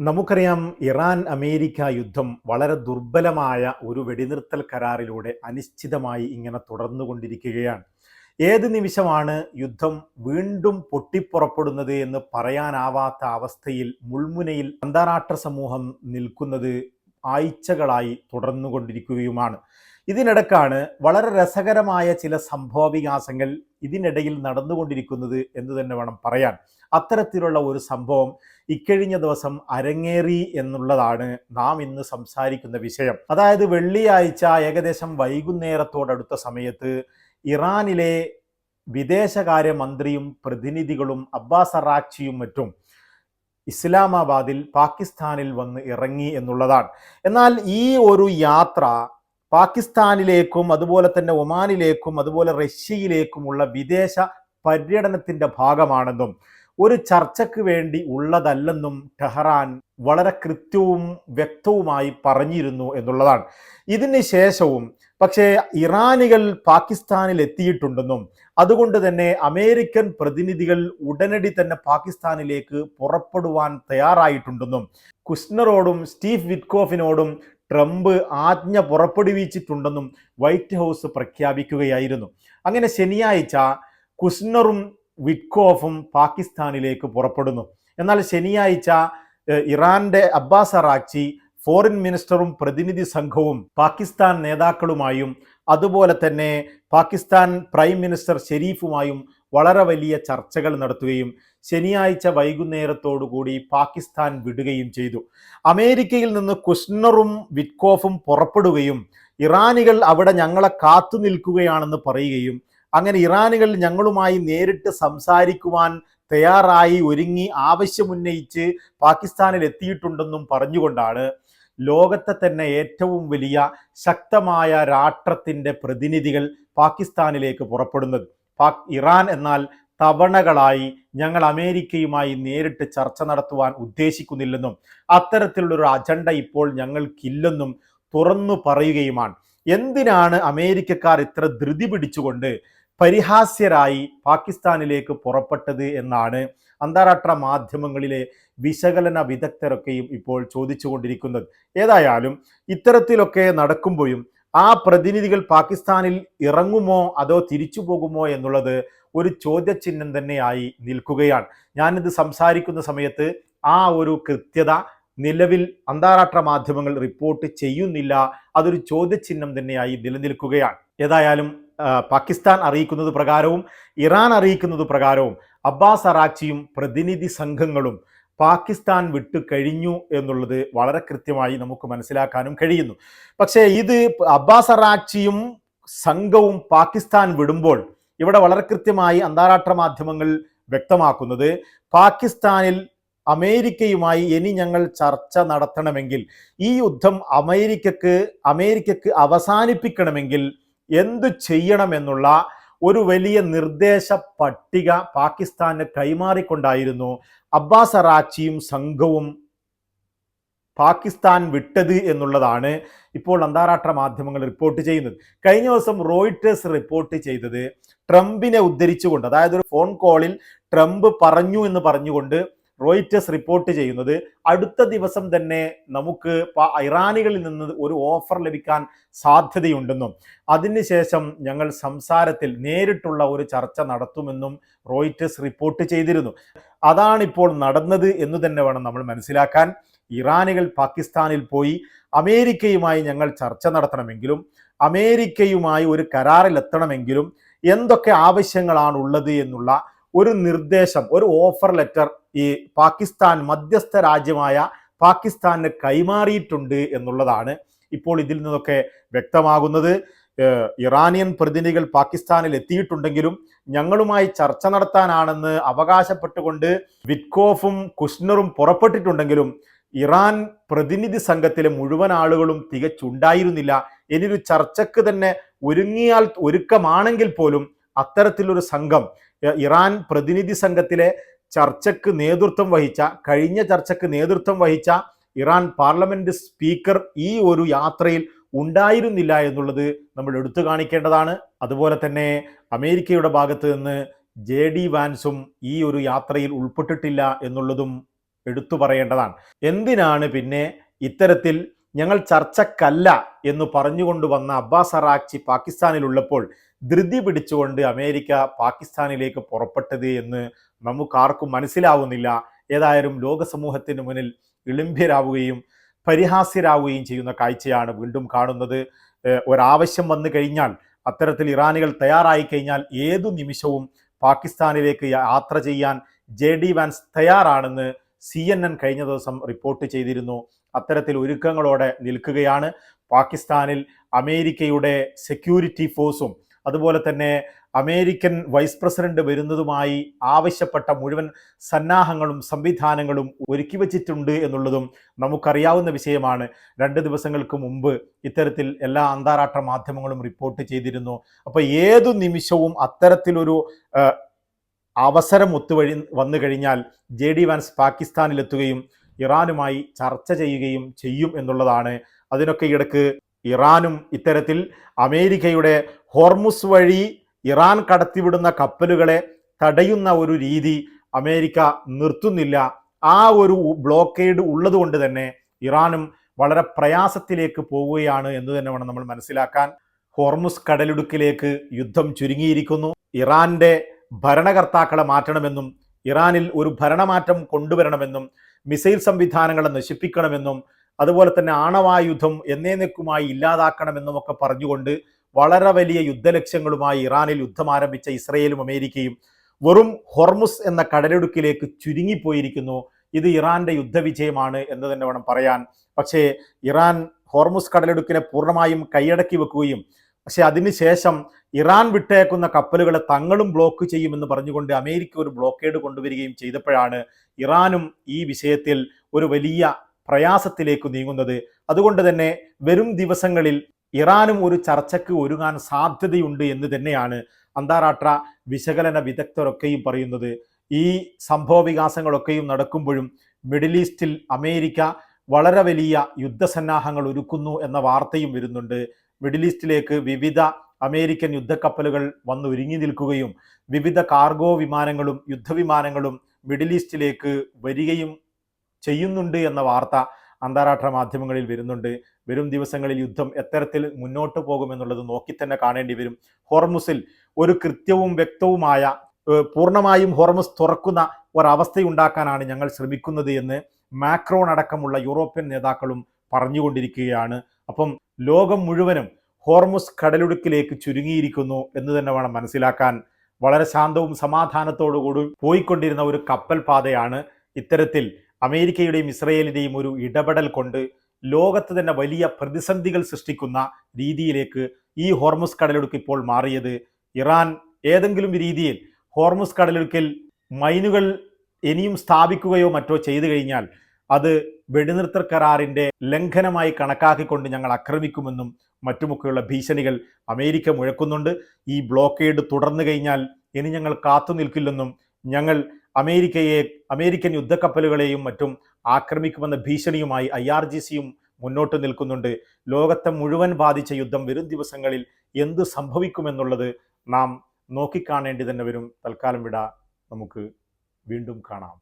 നമുക്കറിയാം, Iran America യുദ്ധം വളരെ ദുർബലമായ ഒരു വെടിനിർത്തൽ കരാറിലൂടെ അനിശ്ചിതമായി ഇങ്ങനെ തുടർന്നുകൊണ്ടിരിക്കുകയാണ്. ഏത് നിമിഷമാണ് യുദ്ധം വീണ്ടും പൊട്ടിപ്പുറപ്പെടുന്നത് എന്ന് പറയാനാവാത്ത അവസ്ഥയിൽ മുൾമുനയിൽ അന്താരാഷ്ട്ര സമൂഹം നിൽക്കുന്നത് ആഴ്ചകളായി തുടർന്നുകൊണ്ടിരിക്കുകയുമാണ്. ഇതിനിടക്കാണ് വളരെ രസകരമായ ചില സംഭവവികാസങ്ങൾ ഇതിനിടയിൽ നടന്നുകൊണ്ടിരിക്കുന്നത് എന്ന് തന്നെ വേണം പറയാൻ. അത്തരത്തിലുള്ള ഒരു സംഭവം ഇക്കഴിഞ്ഞ ദിവസം അരങ്ങേറി എന്നുള്ളതാണ് നാം ഇന്ന് സംസാരിക്കുന്ന വിഷയം. അതായത് വെള്ളിയാഴ്ച ഏകദേശം വൈകുന്നേരത്തോടടുത്ത സമയത്ത് ഇറാനിലെ വിദേശകാര്യമന്ത്രിയും പ്രതിനിധികളും അബ്ബാസ് അറാക്ചിയും മറ്റും ഇസ്ലാമാബാദിൽ പാകിസ്ഥാനിൽ വന്ന് ഇറങ്ങി എന്നുള്ളതാണ്. എന്നാൽ ഈ ഒരു യാത്ര പാകിസ്ഥാനിലേക്കും അതുപോലെ തന്നെ ഒമാനിലേക്കും അതുപോലെ റഷ്യയിലേക്കുമുള്ള വിദേശ പര്യടനത്തിന്റെ ഭാഗമാണെന്നും ഒരു ചർച്ചയ്ക്ക് വേണ്ടി ഉള്ളതല്ലെന്നും ടെഹ്റാൻ വളരെ കൃത്യവും വ്യക്തവുമായി പറഞ്ഞിരുന്നു എന്നുള്ളതാണ്. ഇതിന് ശേഷവും പക്ഷേ ഇറാനികൾ പാകിസ്ഥാനിൽ എത്തിയിട്ടുണ്ടെന്നും അതുകൊണ്ട് തന്നെ അമേരിക്കൻ പ്രതിനിധികൾ ഉടനടി തന്നെ പാകിസ്ഥാനിലേക്ക് പുറപ്പെടുവാൻ തയ്യാറായിട്ടുണ്ടെന്നും കുഷ്നറോടും സ്റ്റീവ് വിറ്റ്കോഫിനോടും ട്രംപ് ആജ്ഞ പുറപ്പെടുവിച്ചിട്ടുണ്ടെന്നും വൈറ്റ് ഹൗസ് പ്രഖ്യാപിക്കുകയായിരുന്നു. അങ്ങനെ ശനിയാഴ്ച കുഷ്നറും വിറ്റ്കോഫും പാകിസ്ഥാനിലേക്ക് പുറപ്പെടുന്നു. എന്നാൽ ശനിയാഴ്ച ഇറാന്റെ അബ്ബാസ് അറാക്ചി ഫോറിൻ മിനിസ്റ്ററും പ്രതിനിധി സംഘവും പാകിസ്ഥാൻ നേതാക്കളുമായും അതുപോലെ തന്നെ പാകിസ്ഥാൻ പ്രൈം മിനിസ്റ്റർ ഷെരീഫുമായും വളരെ വലിയ ചർച്ചകൾ നടത്തുകയും ശനിയാഴ്ച വൈകുന്നേരത്തോടുകൂടി പാകിസ്ഥാൻ വിടുകയും ചെയ്തു. അമേരിക്കയിൽ നിന്ന് കുഷ്നറും വിറ്റ്കോഫും പുറപ്പെടുകയും ഇറാനികൾ അവിടെ ഞങ്ങളെ കാത്തു നിൽക്കുകയാണെന്ന് പറയുകയും അങ്ങനെ ഇറാനികൾ ഞങ്ങളുമായി നേരിട്ട് സംസാരിക്കുവാൻ തയ്യാറായി ഒരുങ്ങി ആവശ്യമുന്നയിച്ച് പാകിസ്ഥാനിൽ എത്തിയിട്ടുണ്ടെന്നും പറഞ്ഞുകൊണ്ടാണ് ലോകത്തെ തന്നെ ഏറ്റവും വലിയ ശക്തമായ രാഷ്ട്രത്തിൻ്റെ പ്രതിനിധികൾ പാകിസ്ഥാനിലേക്ക് പുറപ്പെടുന്നത്. ഇറാൻ എന്നാൽ തവണകളായി ഞങ്ങൾ അമേരിക്കയുമായി നേരിട്ട് ചർച്ച നടത്തുവാൻ ഉദ്ദേശിക്കുന്നില്ലെന്നും അത്തരത്തിലുള്ളൊരു അജണ്ട ഇപ്പോൾ ഞങ്ങൾക്കില്ലെന്നും തുറന്നു പറയുകയുമാണ്. എന്തിനാണ് അമേരിക്കക്കാർ ഇത്ര ധൃതി പിടിച്ചുകൊണ്ട് പരിഹാസ്യരായി പാകിസ്ഥാനിലേക്ക് പുറപ്പെട്ടത് എന്നാണ് അന്താരാഷ്ട്ര മാധ്യമങ്ങളിലെ വിശകലന വിദഗ്ധരൊക്കെയും ഇപ്പോൾ ചോദിച്ചുകൊണ്ടിരിക്കുന്നത്. ഏതായാലും ഇത്തരത്തിലൊക്കെ നടക്കുമ്പോഴും ആ പ്രതിനിധികൾ പാകിസ്ഥാനിൽ ഇറങ്ങുമോ അതോ തിരിച്ചു പോകുമോ എന്നുള്ളത് ഒരു ചോദ്യചിഹ്നം തന്നെയായി നിൽക്കുകയാണ്. ഞാനിത് സംസാരിക്കുന്ന സമയത്ത് ആ ഒരു കൃത്യത നിലവിൽ അന്താരാഷ്ട്ര മാധ്യമങ്ങൾ റിപ്പോർട്ട് ചെയ്യുന്നില്ല. അതൊരു ചോദ്യചിഹ്നം തന്നെയായി നിലനിൽക്കുകയാണ്. ഏതായാലും പാകിസ്ഥാൻ അറിയിക്കുന്നത് പ്രകാരവും ഇറാൻ അറിയിക്കുന്നത് പ്രകാരവും അബ്ബാസ് അറാക്ചിയും പ്രതിനിധി സംഘങ്ങളും പാകിസ്ഥാൻ വിട്ടു കഴിഞ്ഞു എന്നുള്ളത് വളരെ കൃത്യമായി നമുക്ക് മനസ്സിലാക്കാനും കഴിയുന്നു. പക്ഷേ ഇത് അബ്ബാസ് അറാക്ചിയും സംഘവും പാകിസ്ഥാൻ വിടുമ്പോൾ ഇവിടെ വളരെ കൃത്യമായി അന്താരാഷ്ട്ര മാധ്യമങ്ങൾ വ്യക്തമാക്കുന്നത് പാകിസ്ഥാനിൽ അമേരിക്കയുമായി ഇനി ഞങ്ങൾ ചർച്ച നടത്തണമെങ്കിൽ ഈ യുദ്ധം അമേരിക്കക്ക് അവസാനിപ്പിക്കണമെങ്കിൽ എന്തു ചെയ്യണമെന്നുള്ള ഒരു വലിയ നിർദ്ദേശ പട്ടിക പാകിസ്ഥാന് കൈമാറിക്കൊണ്ടായിരുന്നു അബ്ബാസ് അറാക്ചിയും സംഘവും പാകിസ്ഥാൻ വിട്ടത് എന്നുള്ളതാണ് ഇപ്പോൾ അന്താരാഷ്ട്ര മാധ്യമങ്ങൾ റിപ്പോർട്ട് ചെയ്യുന്നത്. കഴിഞ്ഞ ദിവസം റോയിട്ടേഴ്സ് റിപ്പോർട്ട് ചെയ്തത് ട്രംപിനെ ഉദ്ധരിച്ചുകൊണ്ട്, അതായത് ഒരു ഫോൺ കോളിൽ ട്രംപ് പറഞ്ഞു എന്ന് പറഞ്ഞുകൊണ്ട് റോയിറ്റേഴ്സ് റിപ്പോർട്ട് ചെയ്യുന്നത് അടുത്ത ദിവസം തന്നെ നമുക്ക് ഇറാനികളിൽ നിന്ന് ഒരു ഓഫർ ലഭിക്കാൻ സാധ്യതയുണ്ടെന്നും അതിനുശേഷം ഞങ്ങൾ സംസാരത്തിൽ നേരിട്ടുള്ള ഒരു ചർച്ച നടത്തുമെന്നും റോയിറ്റേഴ്സ് റിപ്പോർട്ട് ചെയ്തിരുന്നു. അതാണിപ്പോൾ നടന്നത് എന്ന് തന്നെ വേണം നമ്മൾ മനസ്സിലാക്കാൻ. ഇറാനികൾ പാകിസ്ഥാനിൽ പോയി അമേരിക്കയുമായി ഞങ്ങൾ ചർച്ച നടത്തണമെങ്കിലും അമേരിക്കയുമായി ഒരു കരാറിലെത്തണമെങ്കിലും എന്തൊക്കെ ആവശ്യങ്ങളാണുള്ളത് എന്നുള്ള ഒരു നിർദ്ദേശം, ഒരു ഓഫർ ലെറ്റർ ഈ പാകിസ്ഥാൻ മധ്യസ്ഥ രാജ്യമായ പാകിസ്ഥാന് കൈമാറിയിട്ടുണ്ട് എന്നുള്ളതാണ് ഇപ്പോൾ ഇതിൽ നിന്നൊക്കെ വ്യക്തമാകുന്നത്. ഇറാനിയൻ പ്രതിനിധികൾ പാകിസ്ഥാനിൽ എത്തിയിട്ടുണ്ടെങ്കിലും ഞങ്ങളുമായി ചർച്ച നടത്താനാണെന്ന് അവകാശപ്പെട്ടുകൊണ്ട് വിറ്റ്കോഫും കുഷ്നറും പുറപ്പെട്ടിട്ടുണ്ടെങ്കിലും ഇറാൻ പ്രതിനിധി സംഘത്തിലെ മുഴുവൻ ആളുകളും തികച്ചുണ്ടായിരുന്നില്ല. ഇനിയൊരു ചർച്ചയ്ക്ക് തന്നെ ഒരുക്കമാണെങ്കിൽ പോലും അത്തരത്തിലൊരു സംഘം, ഇറാൻ പ്രതിനിധി സംഘത്തിലെ കഴിഞ്ഞ ചർച്ചയ്ക്ക് നേതൃത്വം വഹിച്ച ഇറാൻ പാർലമെന്റ് സ്പീക്കർ ഈ ഒരു യാത്രയിൽ ഉണ്ടായിരുന്നില്ല എന്നുള്ളത് നമ്മൾ എടുത്തു കാണിക്കേണ്ടതാണ്. അതുപോലെ തന്നെ അമേരിക്കയുടെ ഭാഗത്ത് നിന്ന് JD വാൻസും ഈ ഒരു യാത്രയിൽ ഉൾപ്പെട്ടിട്ടില്ല എന്നുള്ളതും എടുത്തു പറയേണ്ടതാണ്. എന്തിനാണ് പിന്നെ ഇത്തരത്തിൽ ഞങ്ങൾ ചർച്ചക്കല്ല എന്ന് പറഞ്ഞുകൊണ്ട് വന്ന അബ്ബാസ് അറാക്ചി പാകിസ്ഥാനിലുള്ളപ്പോൾ ധൃതി പിടിച്ചുകൊണ്ട് അമേരിക്ക പാകിസ്ഥാനിലേക്ക് പുറപ്പെട്ടത് എന്ന് നമുക്കാർക്കും മനസ്സിലാവുന്നില്ല. ഏതായാലും ലോക സമൂഹത്തിന് മുന്നിൽ ഇളിമ്പ്യരാവുകയും പരിഹാസ്യരാവുകയും ചെയ്യുന്ന കാഴ്ചയാണ് വീണ്ടും കാണുന്നത്. ഒരാവശ്യം വന്നു കഴിഞ്ഞാൽ, അത്തരത്തിൽ ഇറാനികൾ തയ്യാറായി കഴിഞ്ഞാൽ ഏതു നിമിഷവും പാകിസ്ഥാനിലേക്ക് യാത്ര ചെയ്യാൻ JD വാൻസ് തയ്യാറാണെന്ന് CNN കഴിഞ്ഞ ദിവസം റിപ്പോർട്ട് ചെയ്തിരുന്നു. അത്തരത്തിൽ ഒരുക്കങ്ങളോടെ നിൽക്കുകയാണ്. പാകിസ്ഥാനിൽ അമേരിക്കയുടെ സെക്യൂരിറ്റി ഫോഴ്സും അതുപോലെ തന്നെ അമേരിക്കൻ വൈസ് പ്രസിഡന്റ് വരുന്നതുമായി ആവശ്യപ്പെട്ട മുഴുവൻ സന്നാഹങ്ങളും സംവിധാനങ്ങളും ഒരുക്കി വച്ചിട്ടുണ്ട് എന്നുള്ളതും നമുക്കറിയാവുന്ന വിഷയമാണ്. 2 ദിവസങ്ങൾക്ക് മുമ്പ് ഇത്തരത്തിൽ എല്ലാ അന്താരാഷ്ട്ര മാധ്യമങ്ങളും റിപ്പോർട്ട് ചെയ്തിരുന്നു. അപ്പോൾ ഏതു നിമിഷവും അത്തരത്തിലൊരു അവസരം വന്നു കഴിഞ്ഞാൽ JD വാൻസ് പാകിസ്ഥാനിലെത്തുകയും ഇറാനുമായി ചർച്ച ചെയ്യുകയും ചെയ്യും എന്നുള്ളതാണ്. അതിനൊക്കെ ഇടയ്ക്ക് ഇറാനും ഇത്തരത്തിൽ അമേരിക്കയുടെ ഹോർമുസ് വഴി ഇറാൻ കടത്തിവിടുന്ന കപ്പലുകളെ തടയുന്ന ഒരു രീതി അമേരിക്ക നിർത്തുന്നില്ല. ആ ഒരു ബ്ലോക്കേഡ് ഉള്ളതുകൊണ്ട് തന്നെ ഇറാനും വളരെ പ്രയാസത്തിലേക്ക് പോവുകയാണ് എന്ന് തന്നെ വേണം നമ്മൾ മനസ്സിലാക്കാൻ. ഹോർമുസ് കടലിടുക്കിലേക്ക് യുദ്ധം ചുരുങ്ങിയിരിക്കുന്നു. ഇറാന്റെ ഭരണകർത്താക്കളെ മാറ്റണമെന്നും ഇറാനിൽ ഒരു ഭരണമാറ്റം കൊണ്ടുവരണമെന്നും മിസൈൽ സംവിധാനങ്ങളെ നശിപ്പിക്കണമെന്നും അതുപോലെ തന്നെ ആണവായുധം എന്നേക്കുമായി ഇല്ലാതാക്കണമെന്നും ഒക്കെ പറഞ്ഞുകൊണ്ട് വളരെ വലിയ യുദ്ധലക്ഷ്യങ്ങളുമായി ഇറാനിൽ യുദ്ധം ആരംഭിച്ച ഇസ്രയേലും അമേരിക്കയും വെറും ഹോർമുസ് എന്ന കടലിടുക്കിലേക്ക് ചുരുങ്ങിപ്പോയിരിക്കുന്നു. ഇത് ഇറാന്റെ യുദ്ധവിജയമാണ് എന്ന് തന്നെ വേണം പറയാൻ. പക്ഷേ ഇറാൻ ഹോർമുസ് കടലിടുക്കിനെ പൂർണ്ണമായും കൈയടക്കി വെക്കുകയും പക്ഷെ അതിനുശേഷം ഇറാൻ വിട്ടേക്കുന്ന കപ്പലുകളെ തങ്ങളും ബ്ലോക്ക് ചെയ്യുമെന്ന് പറഞ്ഞുകൊണ്ട് അമേരിക്ക ഒരു ബ്ലോക്കേഡ് കൊണ്ടുവരികയും ചെയ്തപ്പോഴാണ് ഇറാനും ഈ വിഷയത്തിൽ ഒരു വലിയ പ്രയാസത്തിലേക്ക് നീങ്ങുന്നത്. അതുകൊണ്ട് തന്നെ വരും ദിവസങ്ങളിൽ ഇറാനും ഒരു ചർച്ചയ്ക്ക് ഒരുങ്ങാൻ സാധ്യതയുണ്ട് എന്ന് തന്നെയാണ് അന്താരാഷ്ട്ര വിശകലന വിദഗ്ധരൊക്കെയും പറയുന്നത്. ഈ സംഭവ വികാസങ്ങളൊക്കെയും നടക്കുമ്പോഴും മിഡിൽ ഈസ്റ്റിൽ അമേരിക്ക വളരെ വലിയ യുദ്ധസന്നാഹങ്ങൾ ഒരുക്കുന്നു എന്ന വാർത്തയും വരുന്നുണ്ട്. മിഡിൽ ഈസ്റ്റിലേക്ക് വിവിധ അമേരിക്കൻ യുദ്ധക്കപ്പലുകൾ വന്ന് ഒരുങ്ങി നിൽക്കുകയും വിവിധ കാർഗോ വിമാനങ്ങളും യുദ്ധവിമാനങ്ങളും മിഡിൽ ഈസ്റ്റിലേക്ക് വരികയും ചെയ്യുന്നുണ്ട് എന്ന വാർത്ത അന്താരാഷ്ട്ര മാധ്യമങ്ങളിൽ വരുന്നുണ്ട്. വരും ദിവസങ്ങളിൽ യുദ്ധം എത്തരത്തിൽ മുന്നോട്ട് പോകുമെന്നുള്ളത് നോക്കി തന്നെ കാണേണ്ടി വരും. ഹോർമുസിൽ ഒരു കൃത്യവും വ്യക്തവുമായ പൂർണ്ണമായും ഹോർമുസ് തുറക്കുന്ന ഒരവസ്ഥയുണ്ടാക്കാനാണ് ഞങ്ങൾ ശ്രമിക്കുന്നത് എന്ന് മാക്രോൺ അടക്കമുള്ള യൂറോപ്യൻ നേതാക്കളും പറഞ്ഞുകൊണ്ടിരിക്കുകയാണ്. അപ്പം ലോകം മുഴുവനും ഹോർമുസ് കടലിടുക്കിലേക്ക് ചുരുങ്ങിയിരിക്കുന്നു എന്ന് തന്നെ വേണം മനസ്സിലാക്കാൻ. വളരെ ശാന്തവും സമാധാനത്തോടുകൂടി പോയിക്കൊണ്ടിരുന്ന ഒരു കപ്പൽ പാതയാണ് ഇത്തരത്തിൽ അമേരിക്കയുടെയും ഇസ്രയേലിൻ്റെയും ഒരു ഇടപെടൽ കൊണ്ട് ലോകത്ത് തന്നെ വലിയ പ്രതിസന്ധികൾ സൃഷ്ടിക്കുന്ന രീതിയിലേക്ക് ഈ ഹോർമുസ് കടലിടുക്ക് ഇപ്പോൾ മാറിയത്. ഇറാൻ ഏതെങ്കിലും രീതിയിൽ ഹോർമുസ് കടലിടുക്കിൽ മൈനുകൾ ഇനിയും സ്ഥാപിക്കുകയോ മറ്റോ ചെയ്തു കഴിഞ്ഞാൽ അത് വെടിനിർത്തൽ കരാറിൻ്റെ ലംഘനമായി കണക്കാക്കിക്കൊണ്ട് ഞങ്ങൾ ആക്രമിക്കുമെന്നും മറ്റുമൊക്കെയുള്ള ഭീഷണികൾ അമേരിക്ക മുഴക്കുന്നുണ്ട്. ഈ ബ്ലോക്കേഡ് തുടർന്നു കഴിഞ്ഞാൽ ഇനി ഞങ്ങൾ കാത്തു നിൽക്കില്ലെന്നും ഞങ്ങൾ അമേരിക്കൻ യുദ്ധക്കപ്പലുകളെയും മറ്റും ആക്രമിക്കുമെന്ന ഭീഷണിയുമായി IRGCയും മുന്നോട്ട് നിൽക്കുന്നുണ്ട്. ലോകത്തെ മുഴുവൻ ബാധിച്ച യുദ്ധം വരും ദിവസങ്ങളിൽ എന്ത് സംഭവിക്കുമെന്നുള്ളത് നാം നോക്കിക്കാണേണ്ടി തന്നെ വരും. തൽക്കാലം വിട, നമുക്ക് വീണ്ടും കാണാം.